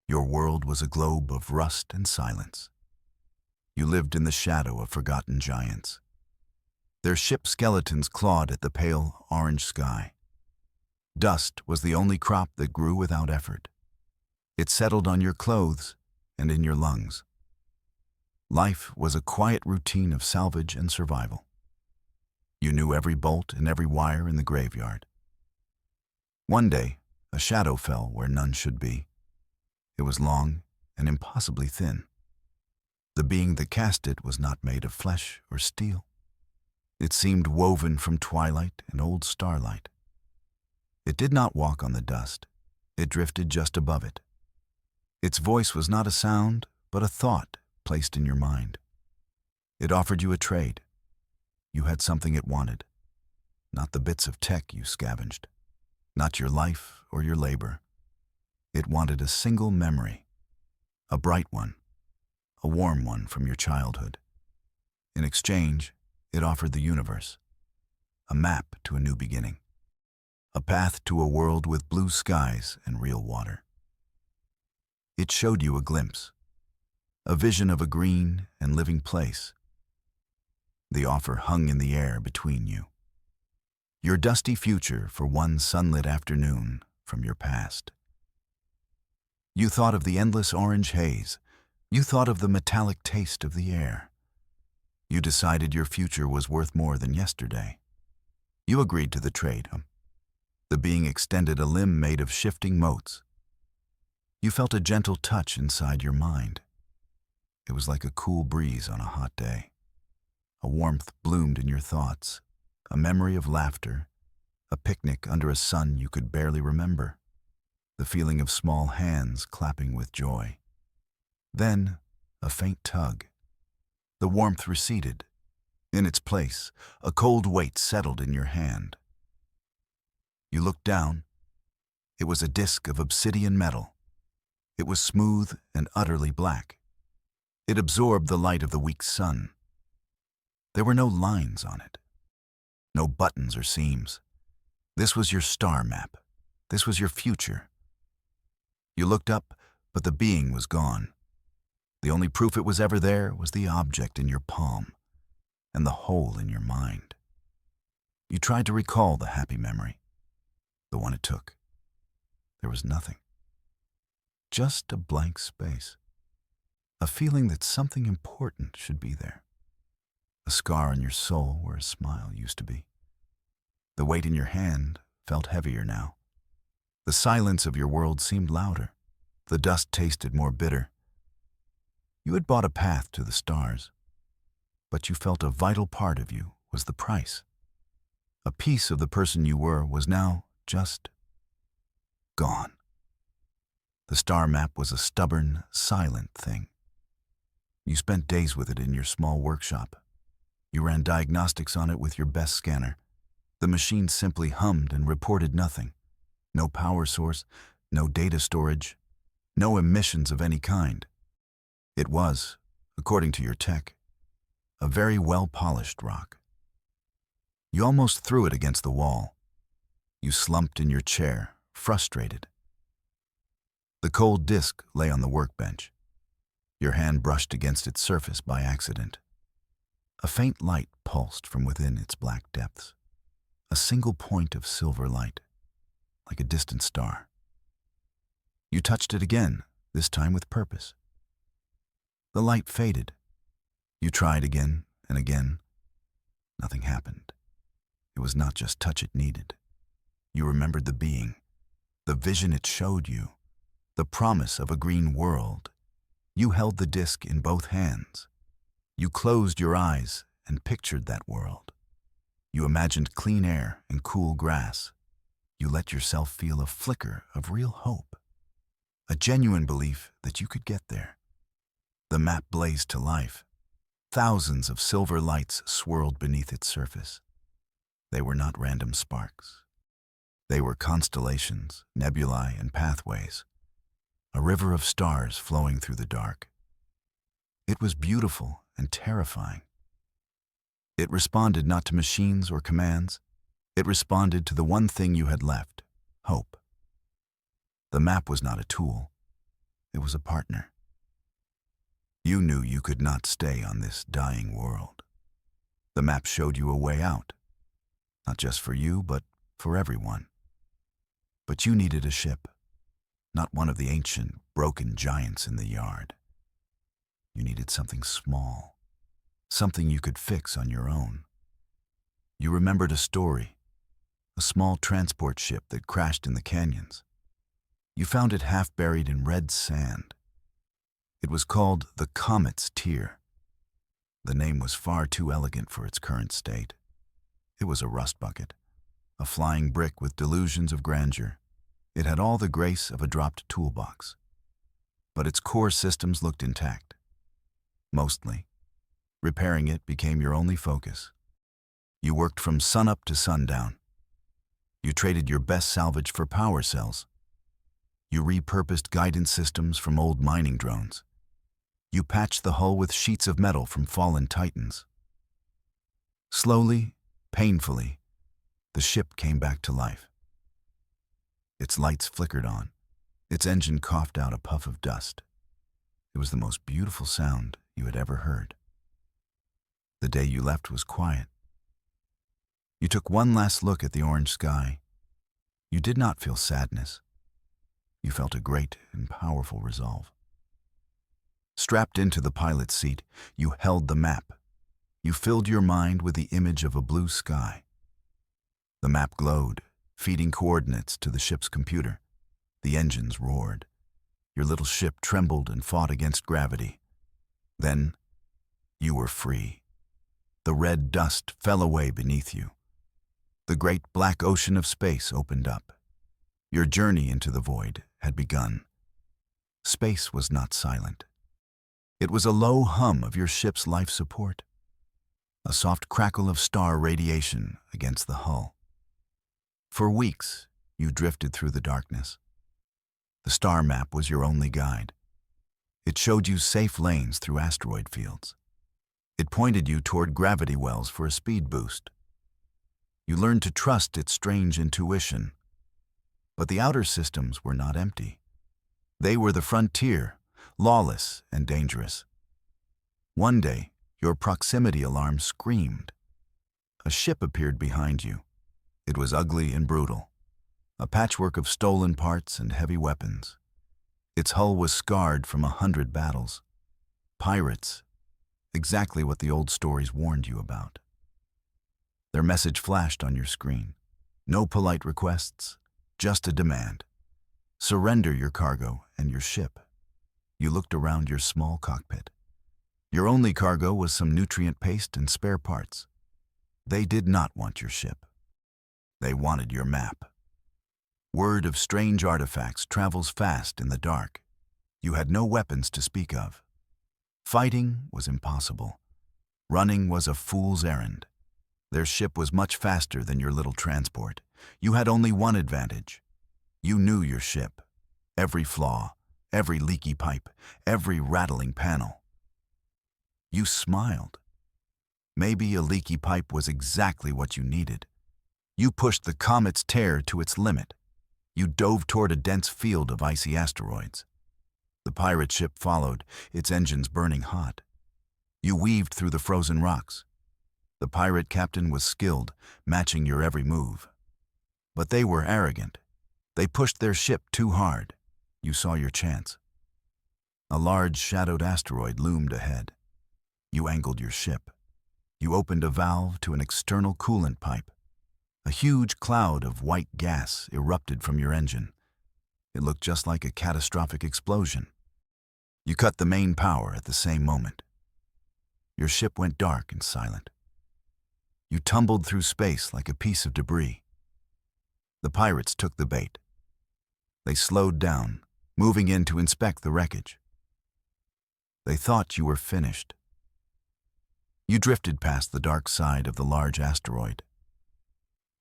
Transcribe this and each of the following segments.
Your world was a globe of rust and silence. You lived in the shadow of forgotten giants. Their ship skeletons clawed at the pale orange sky. Dust was the only crop that grew without effort. It settled on your clothes and in your lungs. Life was a quiet routine of salvage and survival. You knew every bolt and every wire in the graveyard. One day, a shadow fell where none should be. It was long and impossibly thin. The being that cast it was not made of flesh or steel. It seemed woven from twilight and old starlight. It did not walk on the dust. It drifted just above it. Its voice was not a sound, but a thought placed in your mind. It offered you a trade. You had something it wanted, not the bits of tech you scavenged, not your life or your labor. It wanted a single memory, a bright one, a warm one from your childhood. In exchange, it offered the universe, a map to a new beginning, a path to a world with blue skies and real water. It showed you a glimpse, a vision of a green and living place. The offer hung in the air between you. Your dusty future for one sunlit afternoon from your past. You thought of the endless orange haze. You thought of the metallic taste of the air. You decided your future was worth more than yesterday. You agreed to the trade. The being extended a limb made of shifting motes. You felt a gentle touch inside your mind. It was like a cool breeze on a hot day. A warmth bloomed in your thoughts, a memory of laughter, a picnic under a sun you could barely remember, the feeling of small hands clapping with joy. Then, a faint tug. The warmth receded. In its place, a cold weight settled in your hand. You looked down. It was a disk of obsidian metal. It was smooth and utterly black. It absorbed the light of the weak sun. There were no lines on it, no buttons or seams. This was your star map. This was your future. You looked up, but the being was gone. The only proof it was ever there was the object in your palm and the hole in your mind. You tried to recall the happy memory, the one it took. There was nothing. Just a blank space. A feeling that something important should be there. A scar on your soul where a smile used to be. The weight in your hand felt heavier now. The silence of your world seemed louder. The dust tasted more bitter. You had bought a path to the stars, but you felt a vital part of you was the price. A piece of the person you were was now just gone. The star map was a stubborn, silent thing. You spent days with it in your small workshop. You ran diagnostics on it with your best scanner. The machine simply hummed and reported nothing. No power source, no data storage, no emissions of any kind. It was, according to your tech, a very well-polished rock. You almost threw it against the wall. You slumped in your chair, frustrated. The cold disk lay on the workbench. Your hand brushed against its surface by accident. A faint light pulsed from within its black depths. A single point of silver light, like a distant star. You touched it again, this time with purpose. The light faded. You tried again and again. Nothing happened. It was not just touch it needed. You remembered the being, the vision it showed you, the promise of a green world. You held the disk in both hands. You closed your eyes and pictured that world. You imagined clean air and cool grass. You let yourself feel a flicker of real hope, a genuine belief that you could get there. The map blazed to life. Thousands of silver lights swirled beneath its surface. They were not random sparks. They were constellations, nebulae, and pathways, a river of stars flowing through the dark. It was beautiful and terrifying. It responded not to machines or commands. It responded to the one thing you had left, hope. The map was not a tool. It was a partner. You knew you could not stay on this dying world. The map showed you a way out, not just for you, but for everyone. But you needed a ship, not one of the ancient, broken giants in the yard. You needed something small, something you could fix on your own. You remembered a story, a small transport ship that crashed in the canyons. You found it half buried in red sand. It was called the Comet's Tear. The name was far too elegant for its current state. It was a rust bucket, a flying brick with delusions of grandeur. It had all the grace of a dropped toolbox. But its core systems looked intact. Mostly. Repairing it became your only focus. You worked from sunup to sundown. You traded your best salvage for power cells. You repurposed guidance systems from old mining drones. You patched the hull with sheets of metal from fallen titans. Slowly, painfully, the ship came back to life. Its lights flickered on. Its engine coughed out a puff of dust. It was the most beautiful sound you had ever heard. The day you left was quiet. You took one last look at the orange sky. You did not feel sadness. You felt a great and powerful resolve. Strapped into the pilot's seat, you held the map. You filled your mind with the image of a blue sky. The map glowed, feeding coordinates to the ship's computer. The engines roared. Your little ship trembled and fought against gravity. Then, you were free. The red dust fell away beneath you. The great black ocean of space opened up. Your journey into the void had begun. Space was not silent. It was a low hum of your ship's life support, a soft crackle of star radiation against the hull. For weeks, you drifted through the darkness. The star map was your only guide. It showed you safe lanes through asteroid fields. It pointed you toward gravity wells for a speed boost. You learned to trust its strange intuition. But the outer systems were not empty. They were the frontier, lawless and dangerous. One day, your proximity alarm screamed. A ship appeared behind you. It was ugly and brutal, a patchwork of stolen parts and heavy weapons. Its hull was scarred from 100 battles. Pirates, exactly what the old stories warned you about. Their message flashed on your screen. No polite requests, just a demand. Surrender your cargo and your ship. You looked around your small cockpit. Your only cargo was some nutrient paste and spare parts. They did not want your ship. They wanted your map. Word of strange artifacts travels fast in the dark. You had no weapons to speak of. Fighting was impossible. Running was a fool's errand. Their ship was much faster than your little transport. You had only one advantage. You knew your ship. Every flaw, every leaky pipe, every rattling panel. You smiled. Maybe a leaky pipe was exactly what you needed. You pushed the Comet's Tear to its limit. You dove toward a dense field of icy asteroids. The pirate ship followed, its engines burning hot. You weaved through the frozen rocks. The pirate captain was skilled, matching your every move. But they were arrogant. They pushed their ship too hard. You saw your chance. A large shadowed asteroid loomed ahead. You angled your ship. You opened a valve to an external coolant pipe. A huge cloud of white gas erupted from your engine. It looked just like a catastrophic explosion. You cut the main power at the same moment. Your ship went dark and silent. You tumbled through space like a piece of debris. The pirates took the bait. They slowed down, moving in to inspect the wreckage. They thought you were finished. You drifted past the dark side of the large asteroid.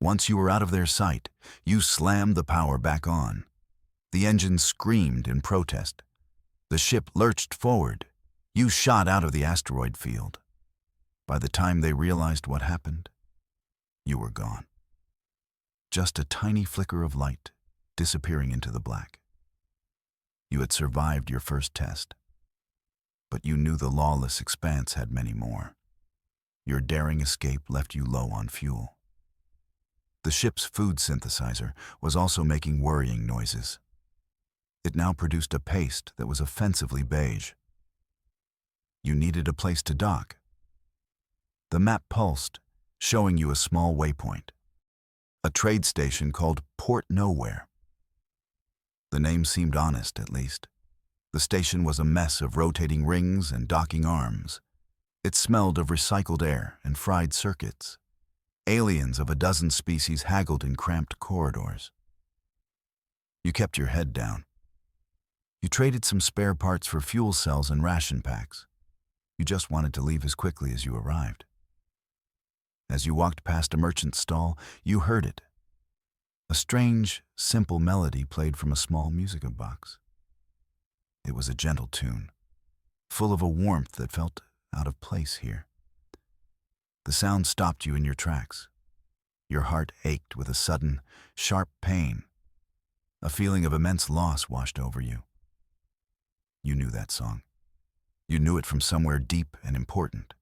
Once you were out of their sight, you slammed the power back on. The engine screamed in protest. The ship lurched forward. You shot out of the asteroid field. By the time they realized what happened, you were gone. Just a tiny flicker of light disappearing into the black. You had survived your first test, but you knew the lawless expanse had many more. Your daring escape left you low on fuel. The ship's food synthesizer was also making worrying noises. It now produced a paste that was offensively beige. You needed a place to dock. The map pulsed, showing you a small waypoint. A trade station called Port Nowhere. The name seemed honest, at least. The station was a mess of rotating rings and docking arms. It smelled of recycled air and fried circuits. Aliens of a dozen species haggled in cramped corridors. You kept your head down. You traded some spare parts for fuel cells and ration packs. You just wanted to leave as quickly as you arrived. As you walked past a merchant's stall, you heard it. A strange, simple melody played from a small music box. It was a gentle tune, full of a warmth that felt out of place here. The sound stopped you in your tracks. Your heart ached with a sudden, sharp pain. A feeling of immense loss washed over you. You knew that song. You knew it from somewhere deep and important.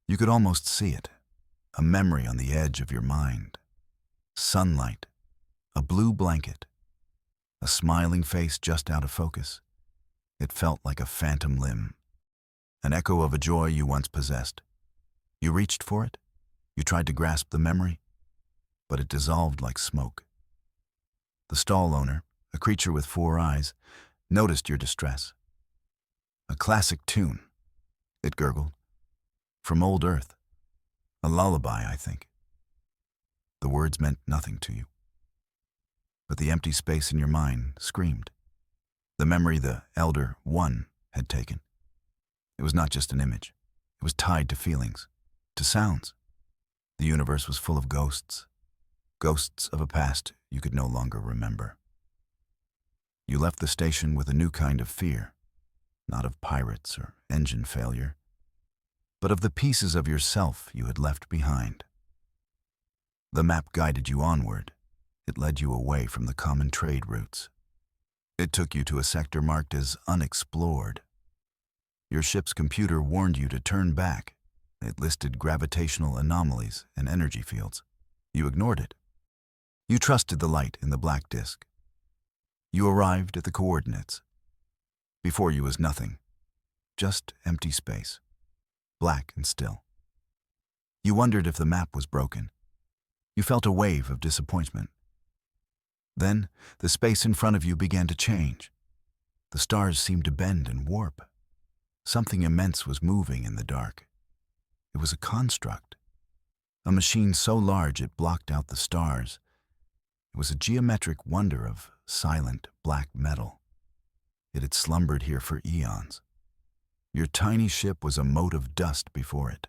You could almost see it, a memory on the edge of your mind. Sunlight, a blue blanket, a smiling face just out of focus. It felt like a phantom limb, an echo of a joy you once possessed. You reached for it, you tried to grasp the memory, but it dissolved like smoke. The stall owner, a creature with 4 eyes, noticed your distress. A classic tune, it gurgled, from old Earth. A lullaby, I think. The words meant nothing to you. But the empty space in your mind screamed. The memory the Elder One had taken. It was not just an image. It was tied to feelings, to sounds. The universe was full of ghosts. Ghosts of a past you could no longer remember. You left the station with a new kind of fear, not of pirates or engine failure, but of the pieces of yourself you had left behind. The map guided you onward. It led you away from the common trade routes. It took you to a sector marked as unexplored. Your ship's computer warned you to turn back. It listed gravitational anomalies and energy fields. You ignored it. You trusted the light in the black disk. You arrived at the coordinates. Before you was nothing, just empty space, black and still. You wondered if the map was broken. You felt a wave of disappointment. Then, the space in front of you began to change. The stars seemed to bend and warp. Something immense was moving in the dark. It was a construct, a machine so large it blocked out the stars. It was a geometric wonder of silent black metal. It had slumbered here for eons. Your tiny ship was a mote of dust before it.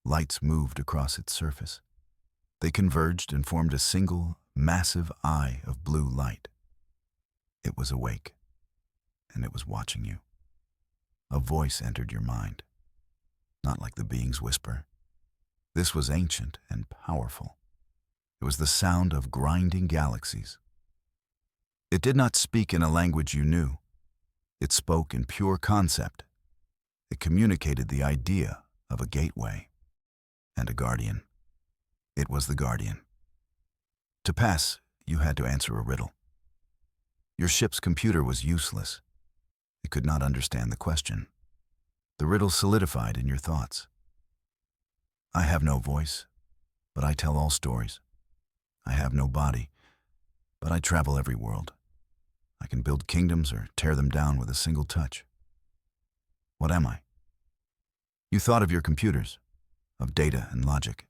Lights moved across its surface. They converged and formed a single, massive eye of blue light. It was awake, and it was watching you. A voice entered your mind, not like the being's whisper. This was ancient and powerful. It was the sound of grinding galaxies. It did not speak in a language you knew. It spoke in pure concept. It communicated the idea of a gateway and a guardian. It was the guardian. To pass, you had to answer a riddle. Your ship's computer was useless. It could not understand the question. The riddle solidified in your thoughts. I have no voice, but I tell all stories. I have no body, but I travel every world. I can build kingdoms or tear them down with a single touch. What am I? You thought of your computers, of data and logic.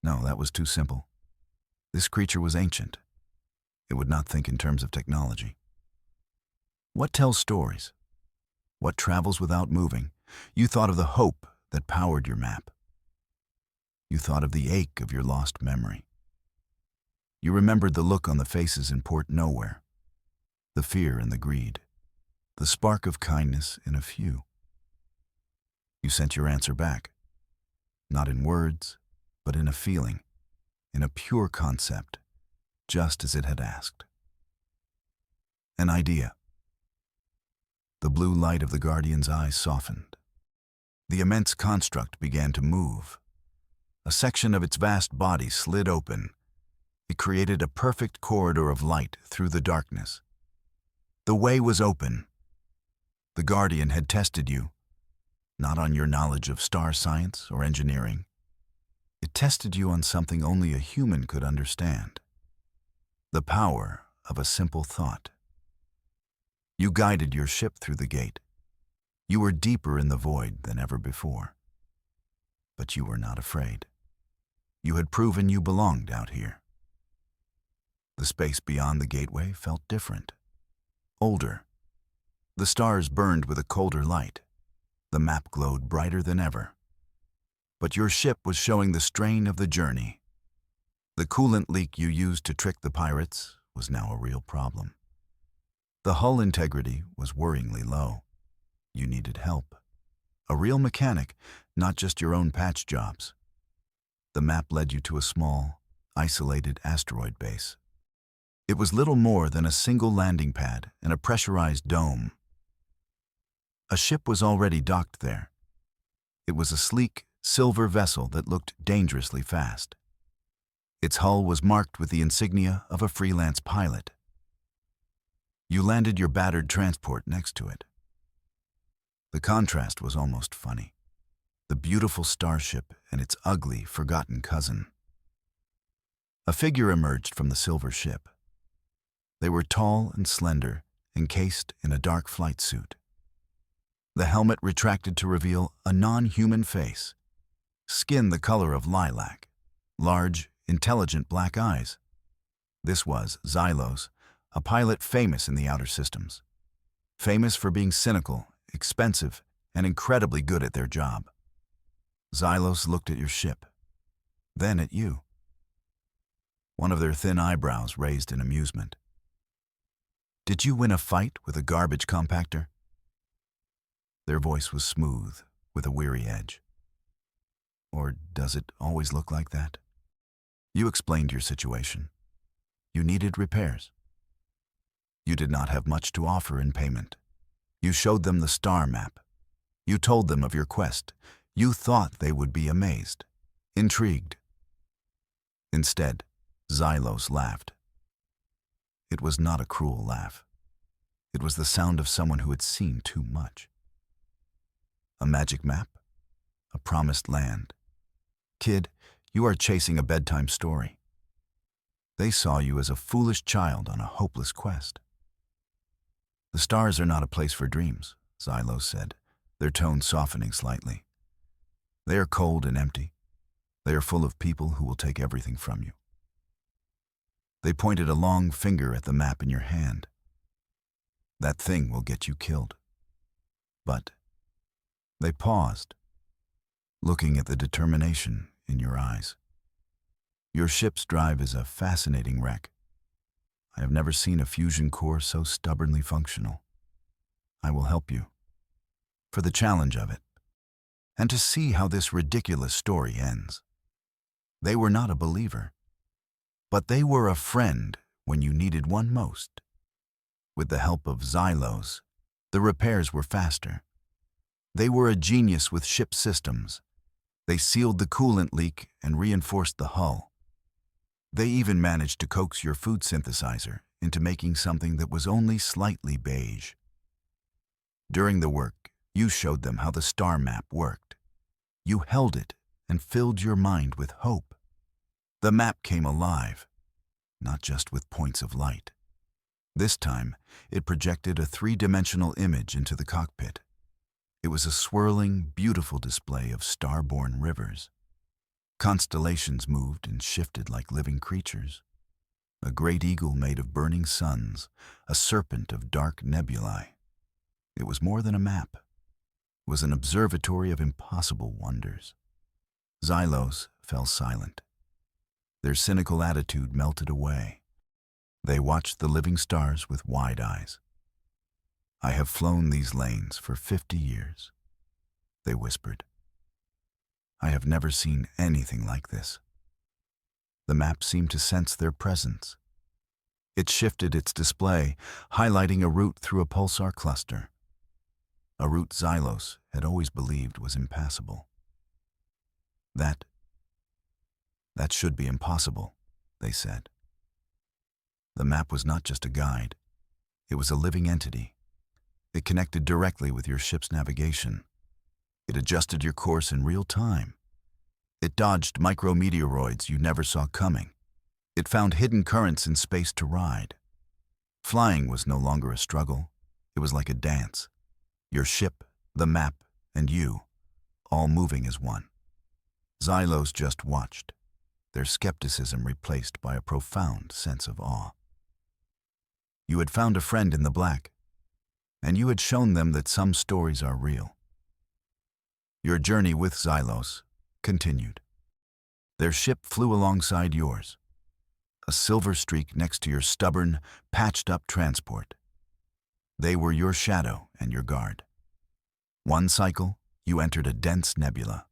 No, that was too simple. This creature was ancient. It would not think in terms of technology. What tells stories? What travels without moving? You thought of the hope that powered your map. You thought of the ache of your lost memory. You remembered the look on the faces in Port Nowhere, the fear and the greed, the spark of kindness in a few. You sent your answer back, not in words, but in a feeling, in a pure concept, just as it had asked. An idea. The blue light of the Guardian's eyes softened. The immense construct began to move. A section of its vast body slid open. It created a perfect corridor of light through the darkness. The way was open. The Guardian had tested you, not on your knowledge of star science or engineering. It tested you on something only a human could understand. The power of a simple thought. You guided your ship through the gate. You were deeper in the void than ever before. But you were not afraid. You had proven you belonged out here. The space beyond the gateway felt different. Older. The stars burned with a colder light. The map glowed brighter than ever. But your ship was showing the strain of the journey. The coolant leak you used to trick the pirates was now a real problem. The hull integrity was worryingly low. You needed help. A real mechanic, not just your own patch jobs. The map led you to a small, isolated asteroid base. It was little more than a single landing pad and a pressurized dome. A ship was already docked there. It was a sleek, silver vessel that looked dangerously fast. Its hull was marked with the insignia of a freelance pilot. You landed your battered transport next to it. The contrast was almost funny. The beautiful starship and its ugly, forgotten cousin. A figure emerged from the silver ship. They were tall and slender, encased in a dark flight suit. The helmet retracted to reveal a non-human face, skin the color of lilac, large, intelligent black eyes. This was Xylos, a pilot famous in the outer systems. Famous for being cynical, expensive, and incredibly good at their job. Xylos looked at your ship, then at you. One of their thin eyebrows raised in amusement. Did you win a fight with a garbage compactor? Their voice was smooth, with a weary edge. Or does it always look like that? You explained your situation. You needed repairs. You did not have much to offer in payment. You showed them the star map. You told them of your quest. You thought they would be amazed, intrigued. Instead, Xylos laughed. It was not a cruel laugh. It was the sound of someone who had seen too much. A magic map? A promised land? Kid, you are chasing a bedtime story. They saw you as a foolish child on a hopeless quest. The stars are not a place for dreams, Xylos said, their tone softening slightly. They are cold and empty. They are full of people who will take everything from you. They pointed a long finger at the map in your hand. That thing will get you killed. But they paused, looking at the determination in your eyes. Your ship's drive is a fascinating wreck. I have never seen a fusion core so stubbornly functional. I will help you, for the challenge of it, and to see how this ridiculous story ends. They were not a believer, but they were a friend when you needed one most. With the help of Xylos, the repairs were faster. They were a genius with ship systems. They sealed the coolant leak and reinforced the hull. They even managed to coax your food synthesizer into making something that was only slightly beige. During the work, you showed them how the star map worked. You held it and filled your mind with hope. The map came alive, not just with points of light. This time, it projected a three-dimensional image into the cockpit. It was a swirling, beautiful display of star-born rivers. Constellations moved and shifted like living creatures. A great eagle made of burning suns, a serpent of dark nebulae. It was more than a map. It was an observatory of impossible wonders. Xylos fell silent. Their cynical attitude melted away. They watched the living stars with wide eyes. I have flown these lanes for 50 years, they whispered. I have never seen anything like this. The map seemed to sense their presence. It shifted its display, highlighting a route through a pulsar cluster. A route Xylos had always believed was impassable. That should be impossible, they said. The map was not just a guide. It was a living entity. It connected directly with your ship's navigation. It adjusted your course in real time. It dodged micrometeoroids you never saw coming. It found hidden currents in space to ride. Flying was no longer a struggle. It was like a dance. Your ship, the map, and you, all moving as one. Xylos just watched, their skepticism replaced by a profound sense of awe. You had found a friend in the black, and you had shown them that some stories are real. Your journey with Xylos continued. Their ship flew alongside yours, a silver streak next to your stubborn, patched-up transport. They were your shadow and your guard. One cycle, you entered a dense nebula.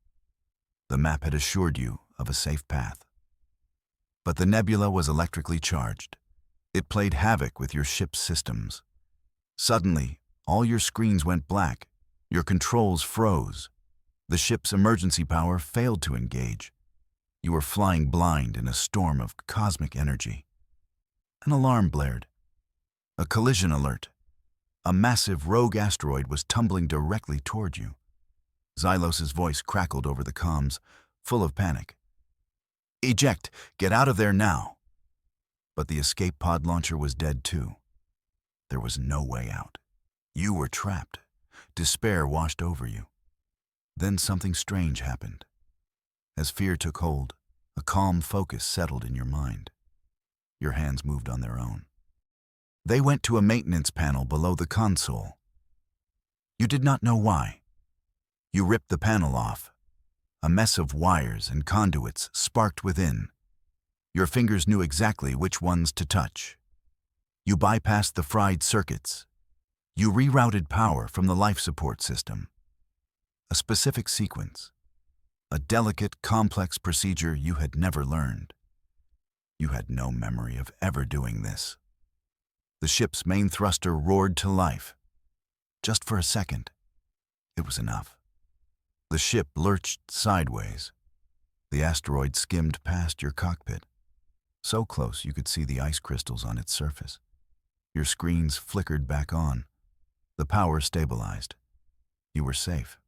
The map had assured you of a safe path. But the nebula was electrically charged. It played havoc with your ship's systems. Suddenly, all your screens went black. Your controls froze. The ship's emergency power failed to engage. You were flying blind in a storm of cosmic energy. An alarm blared. A collision alert. A massive rogue asteroid was tumbling directly toward you. Xylos's voice crackled over the comms, full of panic. Eject! Get out of there now! But the escape pod launcher was dead too. There was no way out. You were trapped. Despair washed over you. Then something strange happened. As fear took hold, a calm focus settled in your mind. Your hands moved on their own. They went to a maintenance panel below the console. You did not know why. You ripped the panel off. A mess of wires and conduits sparked within. Your fingers knew exactly which ones to touch. You bypassed the fried circuits. You rerouted power from the life support system. A specific sequence. A delicate, complex procedure you had never learned. You had no memory of ever doing this. The ship's main thruster roared to life. Just for a second. It was enough. The ship lurched sideways. The asteroid skimmed past your cockpit. So close you could see the ice crystals on its surface. Your screens flickered back on. The power stabilized. You were safe.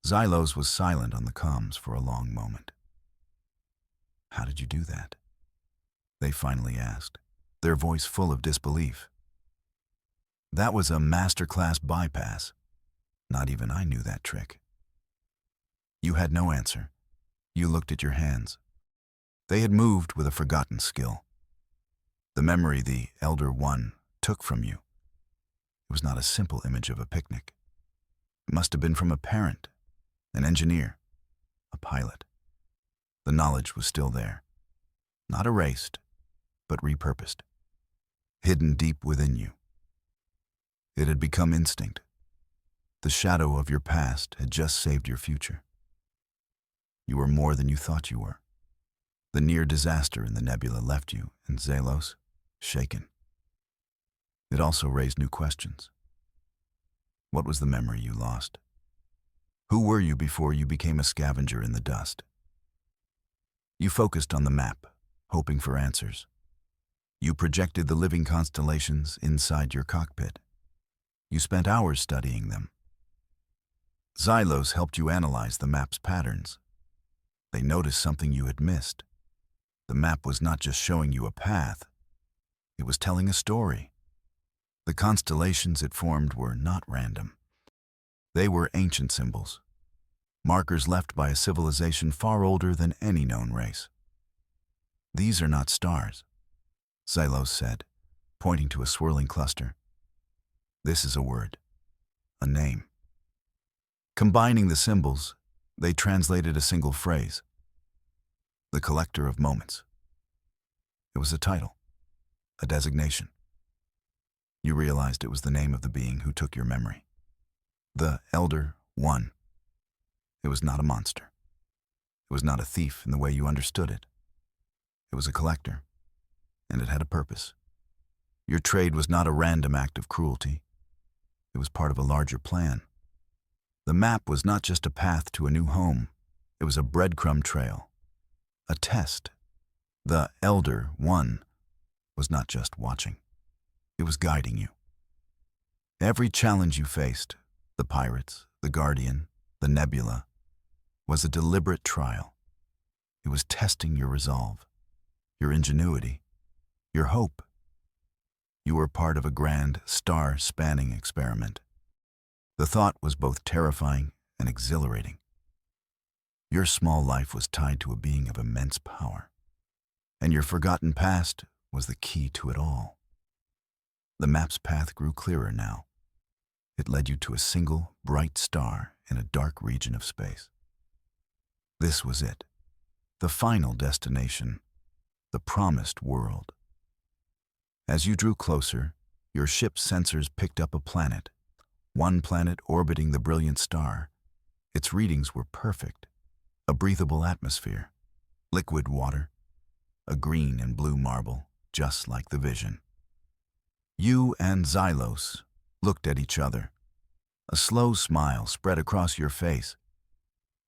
Xylos was silent on the comms for a long moment. How did you do that? They finally asked, their voice full of disbelief. That was a masterclass bypass. Not even I knew that trick. You had no answer. You looked at your hands. They had moved with a forgotten skill. The memory the Elder One took from you. It was not a simple image of a picnic. It must have been from a parent, an engineer, a pilot. The knowledge was still there. Not erased, but repurposed. Hidden deep within you. It had become instinct. The shadow of your past had just saved your future. You were more than you thought you were. The near disaster in the nebula left you, and Xylos, shaken. It also raised new questions. What was the memory you lost? Who were you before you became a scavenger in the dust? You focused on the map, hoping for answers. You projected the living constellations inside your cockpit. You spent hours studying them. Xylos helped you analyze the map's patterns. They noticed something you had missed. The map was not just showing you a path. It was telling a story. The constellations it formed were not random. They were ancient symbols, markers left by a civilization far older than any known race. These are not stars, Xylos said, pointing to a swirling cluster. This is a word, a name. Combining the symbols, they translated a single phrase. The Collector of Moments. It was a title, a designation. You realized it was the name of the being who took your memory. The Elder One. It was not a monster. It was not a thief in the way you understood it. It was a collector. and it had a purpose. Your trade was not a random act of cruelty. It was part of a larger plan. The map was not just a path to a new home. It was a breadcrumb trail, a test. The Elder One was not just watching. It was guiding you. Every challenge you faced, the pirates, the Guardian, the Nebula, was a deliberate trial. It was testing your resolve, your ingenuity, your hope. You were part of a grand, star-spanning experiment. The thought was both terrifying and exhilarating. Your small life was tied to a being of immense power, and your forgotten past was the key to it all. The map's path grew clearer now. It led you to a single, bright star in a dark region of space. This was it, the final destination, the promised world. As you drew closer, your ship's sensors picked up a planet, one planet orbiting the brilliant star. Its readings were perfect. A breathable atmosphere, liquid water, a green and blue marble, just like the vision. You and Xylos looked at each other. A slow smile spread across your face.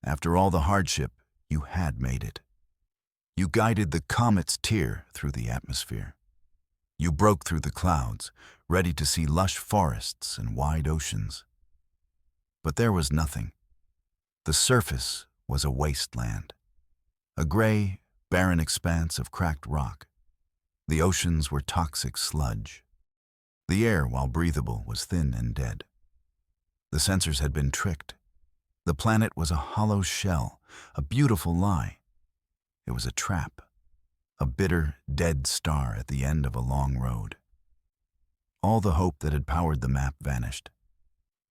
After all the hardship, you had made it. You guided the comet's tear through the atmosphere. You broke through the clouds, ready to see lush forests and wide oceans. But there was nothing. The surface was a wasteland, a gray, barren expanse of cracked rock. The oceans were toxic sludge. The air, while breathable, was thin and dead. The sensors had been tricked. The planet was a hollow shell, a beautiful lie. It was a trap, a bitter, dead star at the end of a long road. All the hope that had powered the map vanished.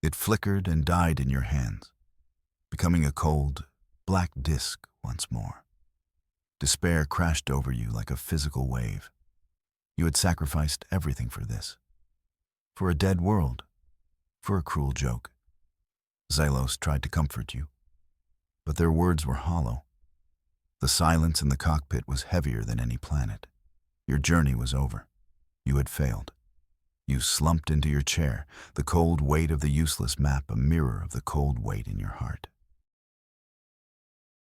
It flickered and died in your hands, becoming a cold, black disk once more. Despair crashed over you like a physical wave. You had sacrificed everything for this. For a dead world. For a cruel joke. Xylos tried to comfort you, but their words were hollow. The silence in the cockpit was heavier than any planet. Your journey was over. You had failed. You slumped into your chair, the cold weight of the useless map a mirror of the cold weight in your heart.